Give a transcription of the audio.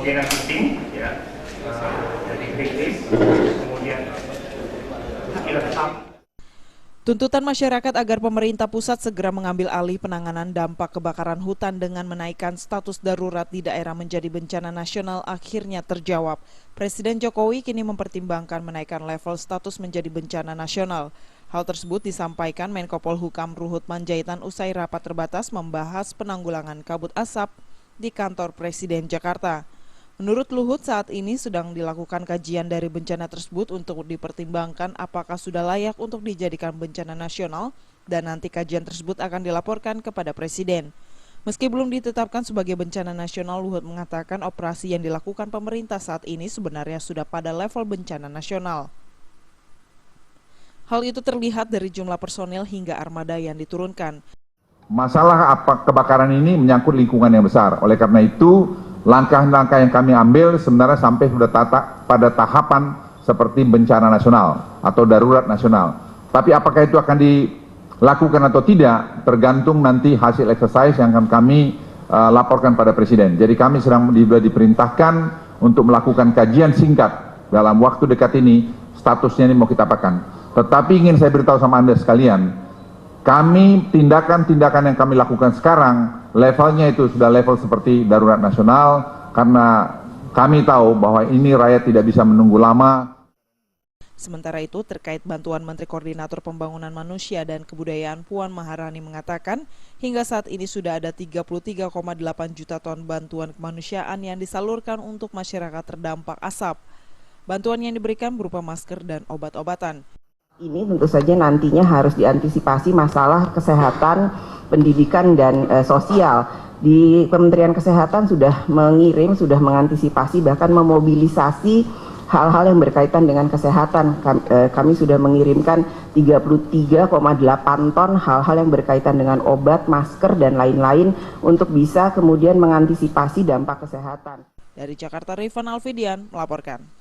kemungkinan penting ya, jadi kritis, kemudian kita tetap. Tuntutan masyarakat agar pemerintah pusat segera mengambil alih penanganan dampak kebakaran hutan dengan menaikkan status darurat di daerah menjadi bencana nasional akhirnya terjawab. Presiden Jokowi kini mempertimbangkan menaikkan level status menjadi bencana nasional. Hal tersebut disampaikan Menko Polhukam Ruhut Manjaitan usai rapat terbatas membahas penanggulangan kabut asap di kantor Presiden Jakarta. Menurut Luhut, saat ini sedang dilakukan kajian dari bencana tersebut untuk dipertimbangkan apakah sudah layak untuk dijadikan bencana nasional dan nanti kajian tersebut akan dilaporkan kepada Presiden. Meski belum ditetapkan sebagai bencana nasional, Luhut mengatakan operasi yang dilakukan pemerintah saat ini sebenarnya sudah pada level bencana nasional. Hal itu terlihat dari jumlah personel hingga armada yang diturunkan. Masalah kebakaran ini menyangkut lingkungan yang besar. Oleh karena itu, langkah-langkah yang kami ambil sebenarnya sampai sudah pada tahapan seperti bencana nasional atau darurat nasional. Tapi apakah itu akan dilakukan atau tidak, tergantung nanti hasil exercise yang akan kami laporkan pada Presiden. Jadi kami sedang diperintahkan untuk melakukan kajian singkat dalam waktu dekat ini, statusnya ini mau kita apakan. Tetapi ingin saya beritahu sama Anda sekalian, kami tindakan-tindakan yang kami lakukan sekarang levelnya itu sudah level seperti darurat nasional karena kami tahu bahwa ini rakyat tidak bisa menunggu lama. Sementara itu terkait bantuan Menteri Koordinator Pembangunan Manusia dan Kebudayaan Puan Maharani mengatakan hingga saat ini sudah ada 33,8 juta ton bantuan kemanusiaan yang disalurkan untuk masyarakat terdampak asap. Bantuan yang diberikan berupa masker dan obat-obatan. Ini tentu saja nantinya harus diantisipasi masalah kesehatan, pendidikan, dan sosial. Di Kementerian Kesehatan sudah mengirim, sudah mengantisipasi, bahkan memobilisasi hal-hal yang berkaitan dengan kesehatan. Kami sudah mengirimkan 33,8 ton hal-hal yang berkaitan dengan obat, masker, dan lain-lain untuk bisa kemudian mengantisipasi dampak kesehatan. Dari Jakarta, Rifan Alfidian melaporkan.